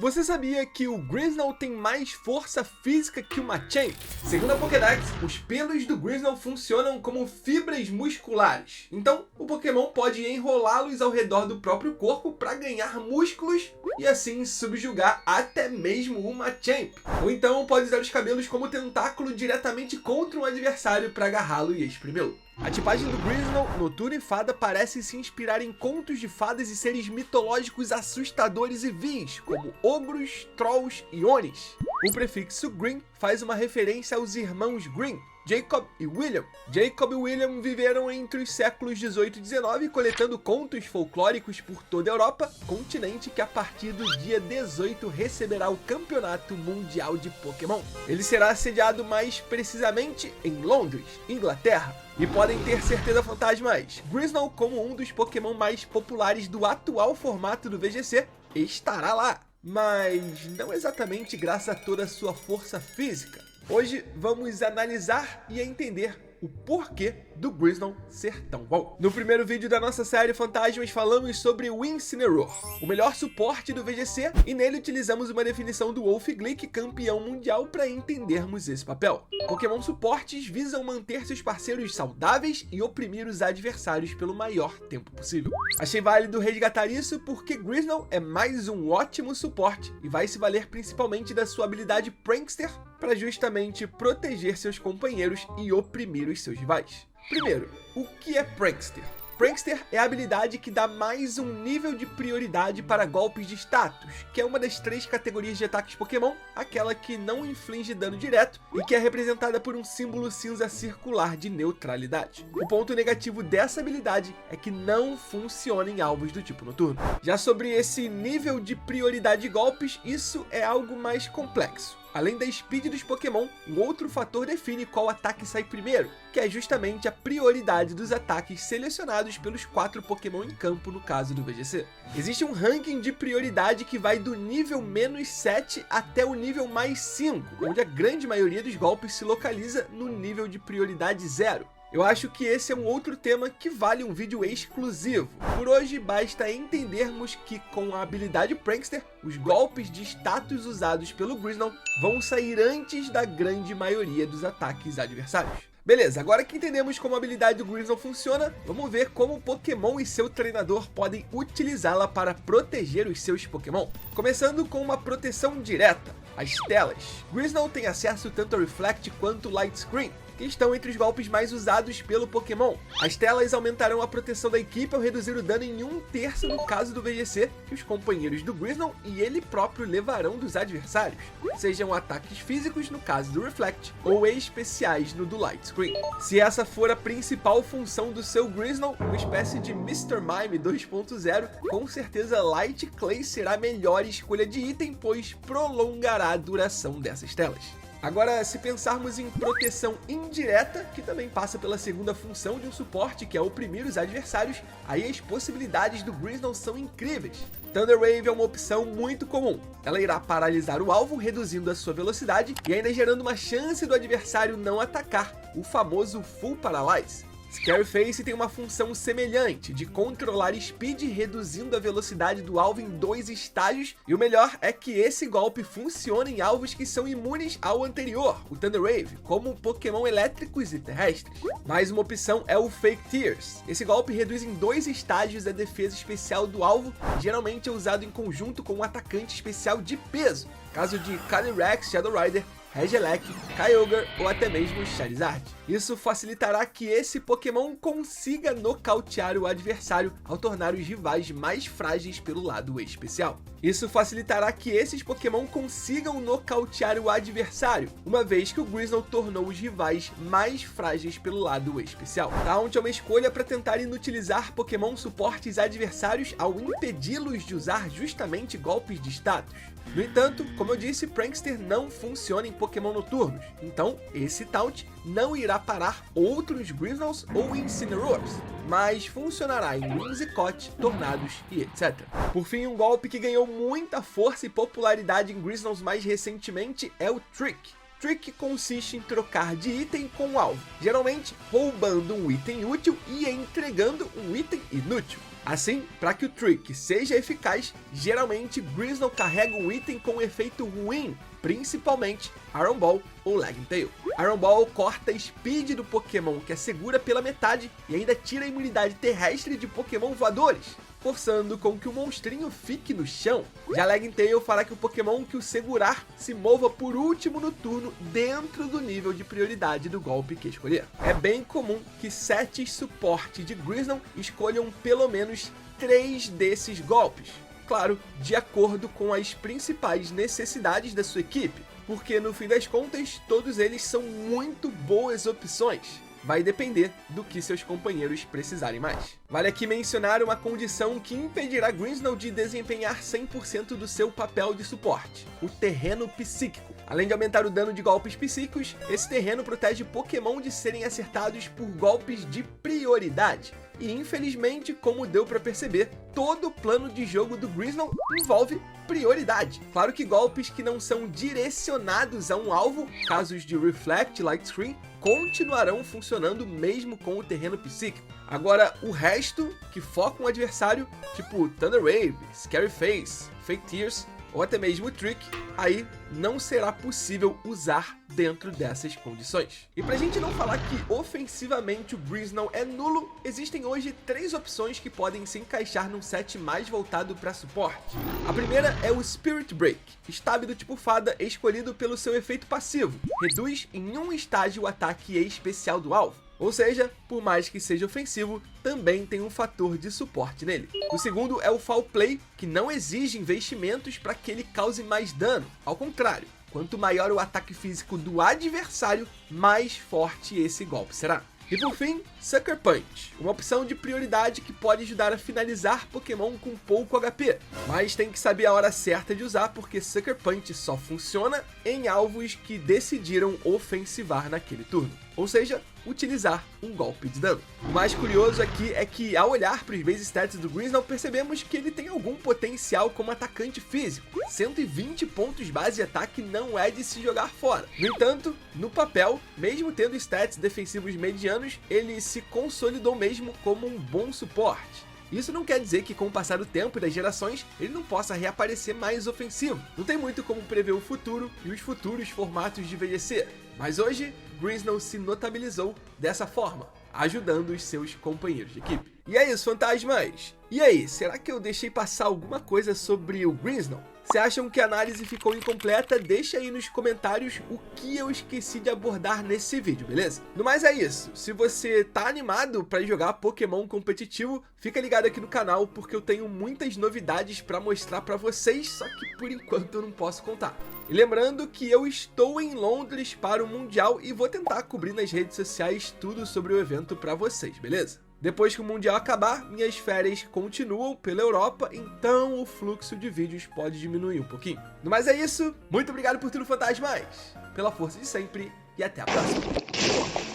Você sabia que o Grizzle tem mais força física que o Machamp? Segundo a Pokédex, os pelos do Grizzle funcionam como fibras musculares. Então, o Pokémon pode enrolá-los ao redor do próprio corpo para ganhar músculos e assim subjugar até mesmo o Machamp. Ou então pode usar os cabelos como tentáculo diretamente contra um adversário para agarrá-lo e espremê-lo. A tipagem do Grizzle, Noturno e Fada parecem se inspirar em contos de fadas e seres mitológicos assustadores e vils, como ogros, trolls e onis. O prefixo Green faz uma referência aos irmãos Green, Jacob e William. Jacob e William viveram entre os séculos 18 e 19 coletando contos folclóricos por toda a Europa, continente que a partir do dia 18 receberá o Campeonato Mundial de Pokémon. Ele será sediado mais precisamente em Londres, Inglaterra. E podem ter certeza, fantasmas, Grizzle, como um dos Pokémon mais populares do atual formato do VGC, estará lá. Mas não exatamente graças a toda a sua força física. Hoje vamos analisar e entender o porquê do Grizzle ser tão bom. No primeiro vídeo da nossa série Fantasmas falamos sobre o Incineroar, o melhor suporte do VGC, e nele utilizamos uma definição do Wolf Glick, campeão mundial, para entendermos esse papel. Pokémon suportes visam manter seus parceiros saudáveis e oprimir os adversários pelo maior tempo possível. Achei válido resgatar isso porque Grizzle é mais um ótimo suporte e vai se valer principalmente da sua habilidade Prankster para justamente proteger seus companheiros e oprimir os seus rivais. Primeiro, o que é Prankster? Prankster é a habilidade que dá mais um nível de prioridade para golpes de status, que é uma das 3 categorias de ataques Pokémon, aquela que não inflige dano direto e que é representada por um símbolo cinza circular de neutralidade. O ponto negativo dessa habilidade é que não funciona em alvos do tipo Noturno. Já sobre esse nível de prioridade de golpes, isso é algo mais complexo. Além da speed dos Pokémon, um outro fator define qual ataque sai primeiro, que é justamente a prioridade dos ataques selecionados pelos 4 Pokémon em campo no caso do VGC. Existe um ranking de prioridade que vai do nível -7 até o nível +5, onde a grande maioria dos golpes se localiza no nível de prioridade 0. Eu acho que esse é um outro tema que vale um vídeo exclusivo. Por hoje, basta entendermos que com a habilidade Prankster, os golpes de status usados pelo Grizzle vão sair antes da grande maioria dos ataques adversários. Beleza, agora que entendemos como a habilidade do Grizzle funciona, vamos ver como o Pokémon e seu treinador podem utilizá-la para proteger os seus Pokémon. Começando com uma proteção direta, as telas. Grizzle tem acesso tanto a Reflect quanto Light Screen, que estão entre os golpes mais usados pelo Pokémon. As telas aumentarão a proteção da equipe ao reduzir o dano em 1/3 no caso do VGC, que os companheiros do Grizzle e ele próprio levarão dos adversários, sejam ataques físicos no caso do Reflect, ou especiais no do Light Screen. Se essa for a principal função do seu Grizzle, uma espécie de Mr. Mime 2.0, com certeza Light Clay será a melhor escolha de item, pois prolongará a duração dessas telas. Agora, se pensarmos em proteção indireta, que também passa pela segunda função de um suporte, que é oprimir os adversários, aí as possibilidades do Grizzle são incríveis. Thunder Wave é uma opção muito comum. Ela irá paralisar o alvo, reduzindo a sua velocidade e ainda gerando uma chance do adversário não atacar, o famoso Full Paralyze. Scary Face tem uma função semelhante, de controlar speed, reduzindo a velocidade do alvo em 2 estágios, e o melhor é que esse golpe funciona em alvos que são imunes ao anterior, o Thunder Wave, como Pokémon elétricos e terrestres. Mais uma opção é o Fake Tears. Esse golpe reduz em 2 estágios a defesa especial do alvo, e geralmente é usado em conjunto com um atacante especial de peso, caso de Calyrex, Shadow Rider, Regieleki, Kyogre ou até mesmo Charizard. Isso facilitará que esse Pokémon consiga nocautear o adversário ao tornar os rivais mais frágeis pelo lado especial. Isso facilitará que esses Pokémon consigam nocautear o adversário, uma vez que o Grizzle tornou os rivais mais frágeis pelo lado especial. Taunt é uma escolha para tentar inutilizar Pokémon suportes adversários ao impedi-los de usar justamente golpes de status. No entanto, como eu disse, Prankster não funciona em Pokémon noturnos, então esse Taunt não irá parar outros Grizzles ou Incineroars, mas funcionará em Whimsicott, Tornados e etc. Por fim, um golpe que ganhou muita força e popularidade em Grizzles mais recentemente é o Trick. Trick consiste em trocar de item com o alvo, geralmente roubando um item útil e entregando um item inútil. Assim, para que o trick seja eficaz, geralmente Grizzle carrega um item com efeito ruim, principalmente Iron Ball ou Lagging Tail. Iron Ball corta a speed do Pokémon, que é segura pela metade, e ainda tira a imunidade terrestre de Pokémon voadores, forçando com que o monstrinho fique no chão. Já Lagging Tail fará que o Pokémon que o segurar se mova por último no turno dentro do nível de prioridade do golpe que escolher. É bem comum que sets suporte de Grizzle escolham pelo menos 3 desses golpes. Claro, de acordo com as principais necessidades da sua equipe, porque no fim das contas, todos eles são muito boas opções. Vai depender do que seus companheiros precisarem mais. Vale aqui mencionar uma condição que impedirá Grizzle de desempenhar 100% do seu papel de suporte: o terreno psíquico. Além de aumentar o dano de golpes psíquicos, esse terreno protege Pokémon de serem acertados por golpes de prioridade. E infelizmente, como deu para perceber, todo o plano de jogo do Grizzle envolve prioridade. Claro que golpes que não são direcionados a um alvo, casos de Reflect, Light Screen, continuarão funcionando mesmo com o terreno psíquico. Agora, o resto, que foca um adversário, tipo Thunder Wave, Scary Face, Fake Tears, ou até mesmo o Trick, aí não será possível usar dentro dessas condições. E pra gente não falar que ofensivamente o Grizzle é nulo, existem hoje 3 opções que podem se encaixar num set mais voltado para suporte. A primeira é o Spirit Break, stab do tipo fada escolhido pelo seu efeito passivo, reduz em um estágio o ataque especial do alvo. Ou seja, por mais que seja ofensivo, também tem um fator de suporte nele. O segundo é o Foul Play, que não exige investimentos para que ele cause mais dano. Ao contrário, quanto maior o ataque físico do adversário, mais forte esse golpe será. E por fim, Sucker Punch, uma opção de prioridade que pode ajudar a finalizar Pokémon com pouco HP, mas tem que saber a hora certa de usar, porque Sucker Punch só funciona em alvos que decidiram ofensivar naquele turno, ou seja, utilizar um golpe de dano. O mais curioso aqui é que, ao olhar para os base stats do Grizzle, percebemos que ele tem algum potencial como atacante físico. 120 pontos base de ataque não é de se jogar fora. No entanto, no papel, mesmo tendo stats defensivos medianos, ele se consolidou mesmo como um bom suporte. Isso não quer dizer que com o passar do tempo e das gerações, ele não possa reaparecer mais ofensivo. Não tem muito como prever o futuro e os futuros formatos de VGC, mas hoje, Grizzle se notabilizou dessa forma, ajudando os seus companheiros de equipe. E é isso, fantasmas! E aí, será que eu deixei passar alguma coisa sobre o Grizzle? Se acham que a análise ficou incompleta, deixa aí nos comentários o que eu esqueci de abordar nesse vídeo, beleza? No mais é isso, se você tá animado para jogar Pokémon competitivo, fica ligado aqui no canal, porque eu tenho muitas novidades para mostrar para vocês, só que por enquanto eu não posso contar. E lembrando que eu estou em Londres para o Mundial e vou tentar cobrir nas redes sociais tudo sobre o evento para vocês, beleza? Depois que o Mundial acabar, minhas férias continuam pela Europa, então o fluxo de vídeos pode diminuir um pouquinho. Mas é isso, muito obrigado por tudo, fantasmas, pela força de sempre e até a próxima.